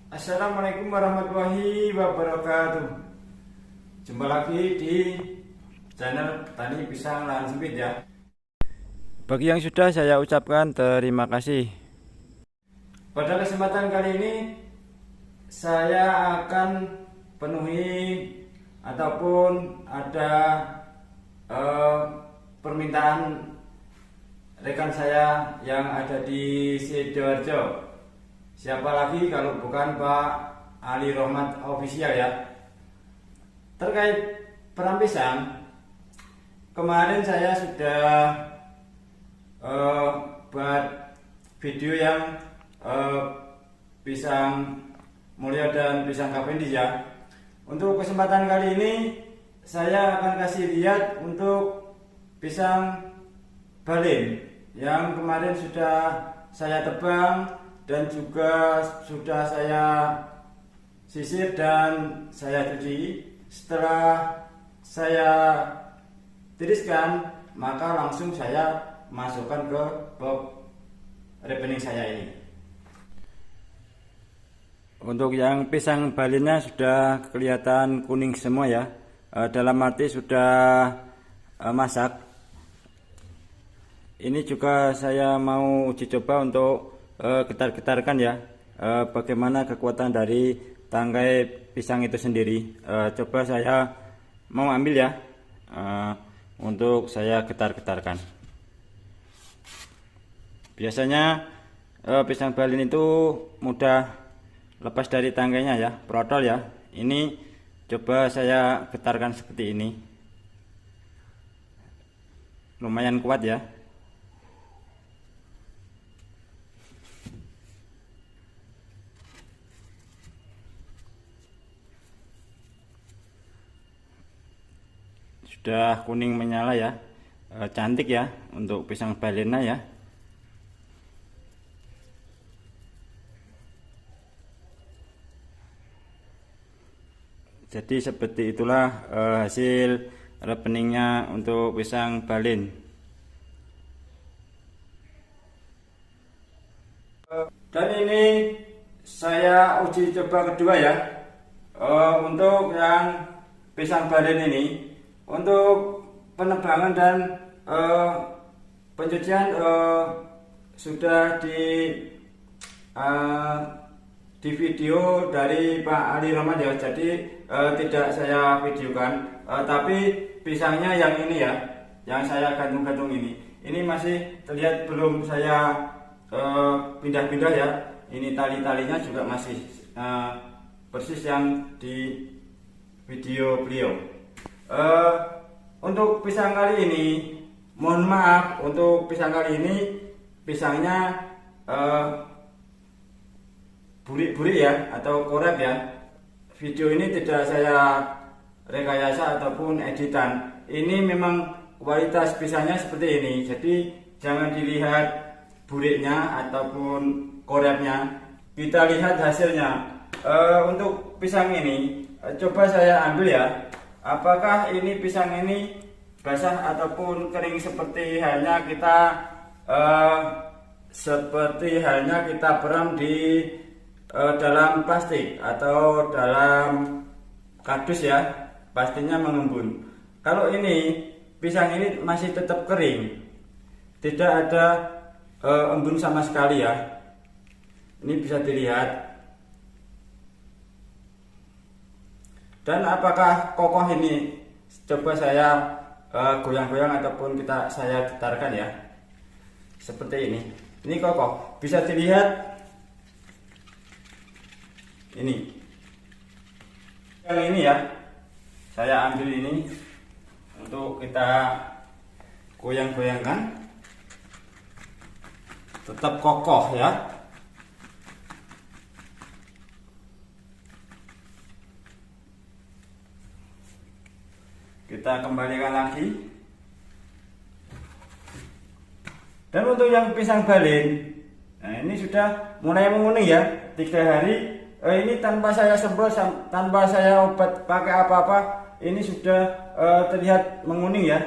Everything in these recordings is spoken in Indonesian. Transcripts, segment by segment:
Assalamualaikum warahmatullahi wabarakatuh. Jumpa lagi di channel Petani Pisang Lahan Sempit ya. Bagi yang sudah, saya ucapkan terima kasih. Pada kesempatan kali ini saya akan penuhi ataupun ada permintaan rekan saya yang ada di Sidoarjo. Siapa lagi kalau bukan Pak Ali Rohmat Official ya. Terkait perang pisang, kemarin saya sudah buat video yang pisang mulia dan pisang Cavendish ya. Untuk kesempatan kali ini saya akan kasih lihat untuk pisang Balin yang kemarin sudah saya tebang dan juga sudah saya sisir dan saya cuci. Setelah saya tiriskan, maka langsung saya masukkan ke box rekening saya ini. Untuk yang pisang balinnya sudah kelihatan kuning semua ya, dalam arti sudah masak. Ini juga saya mau uji coba untuk getar-getarkan ya, bagaimana kekuatan dari tangkai pisang itu sendiri. Coba saya mau ambil ya, untuk saya getar-getarkan. Biasanya pisang balin itu mudah lepas dari tangkainya ya, protol ya. Ini coba saya getarkan seperti ini, lumayan kuat ya. Sudah kuning menyala ya, cantik ya untuk pisang balena ya. Jadi seperti itulah hasil repeningnya untuk pisang balin. Dan ini saya uji coba kedua ya, untuk yang pisang balin ini. Untuk penebangan dan pencucian sudah di video dari Pak Ali Rohmat ya, jadi tidak saya videokan. Tapi pisangnya yang ini ya, yang saya gantung-gantung ini masih terlihat belum saya pindah-pindah ya. Ini tali-talinya juga masih persis yang di video beliau. Untuk pisang kali ini, mohon maaf, untuk pisang kali ini pisangnya burik-burik ya, atau korek ya. Video ini tidak saya rekayasa ataupun editan. Ini memang kualitas pisangnya seperti ini, jadi jangan dilihat buriknya ataupun koreknya, kita lihat hasilnya. Untuk pisang ini coba saya ambil ya. Apakah ini pisang ini basah ataupun kering seperti halnya kita peram di dalam plastik atau dalam kardus ya, pastinya mengembun. Kalau ini pisang ini masih tetap kering, tidak ada embun sama sekali ya. Ini bisa dilihat. Dan apakah kokoh ini? Coba saya goyang-goyang ataupun saya getarkan ya, seperti ini. Ini kokoh, bisa dilihat. Ini yang ini ya, saya ambil ini untuk kita goyang-goyangkan, tetap kokoh ya. Kita kembalikan lagi. Dan untuk yang pisang balin, nah ini sudah mulai menguning ya, 3 hari. Ini tanpa saya semprot, tanpa saya obat pakai apa-apa, ini sudah terlihat menguning ya.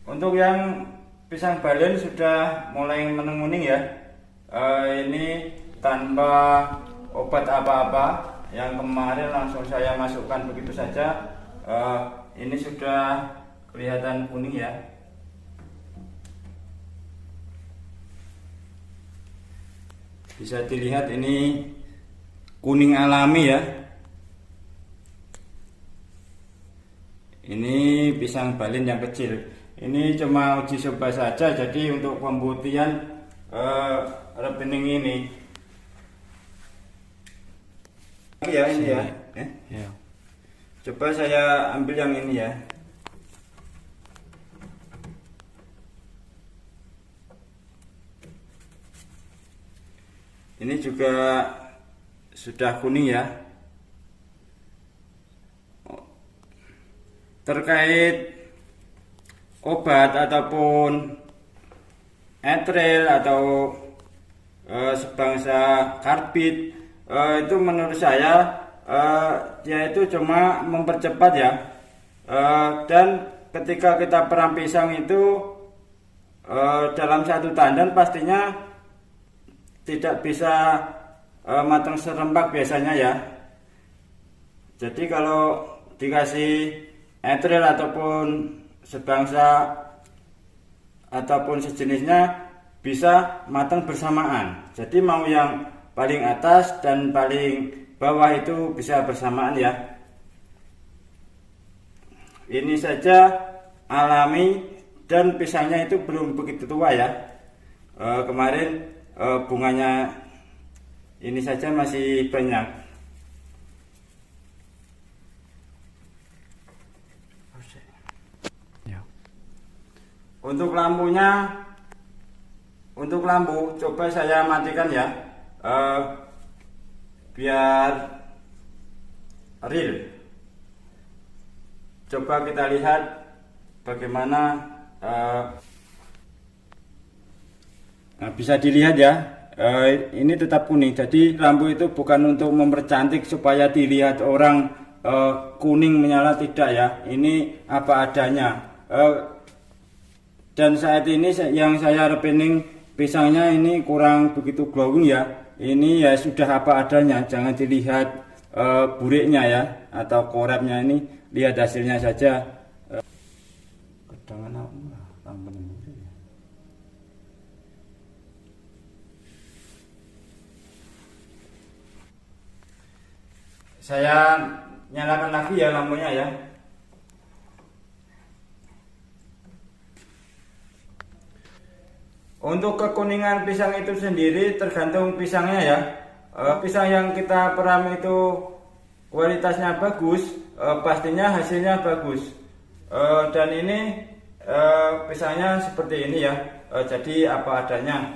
Untuk yang pisang balin sudah mulai menguning ya. Ini tanpa obat apa-apa. Yang kemarin langsung saya masukkan begitu saja. Ini sudah kelihatan kuning ya. Bisa dilihat ini kuning alami ya. Ini pisang balin yang kecil. Ini cuma uji coba saja, jadi untuk pembuktian rekening ini. Ya ini ya. Ya. Coba saya ambil yang ini ya. Ini juga sudah kuning ya. Terkait obat ataupun etril atau sebangsa karbit, itu menurut saya dia itu cuma mempercepat ya, dan ketika kita peram pisang itu dalam satu tandan pastinya tidak bisa matang serempak biasanya ya. Jadi kalau dikasih etril ataupun sebangsa ataupun sejenisnya bisa matang bersamaan. Jadi mau yang paling atas dan paling bawah itu bisa bersamaan ya. Ini saja alami dan pisangnya itu belum begitu tua ya. Kemarin bunganya ini saja masih banyak. Untuk lampunya, untuk lampu coba saya matikan ya, biar real. Coba kita lihat bagaimana. Nah, bisa dilihat ya, ini tetap kuning. Jadi lampu itu bukan untuk mempercantik supaya dilihat orang kuning menyala, tidak ya. Ini apa adanya. Dan saat ini yang saya rekening pisangnya ini kurang begitu glowing ya. Ini ya sudah apa adanya, jangan dilihat buriknya ya atau korapnya, ini lihat hasilnya saja. Saya nyalakan lagi ya lampunya ya. Untuk kekuningan pisang itu sendiri tergantung pisangnya ya. Pisang yang kita peram itu kualitasnya bagus, pastinya hasilnya bagus. Dan ini pisangnya seperti ini ya. Jadi apa adanya.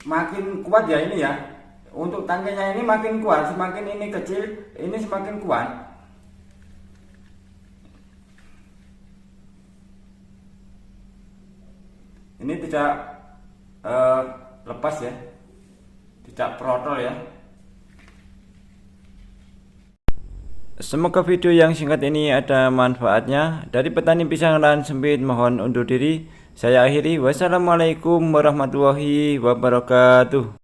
Makin kuat ya ini ya. Untuk tangkainya ini makin kuat, semakin ini kecil, ini semakin kuat. Ini tidak lepas ya, tidak protol ya. Semoga video yang singkat ini ada manfaatnya. Dari petani pisang Lahan Sempit mohon undur diri. Saya akhiri. Wassalamualaikum warahmatullahi wabarakatuh.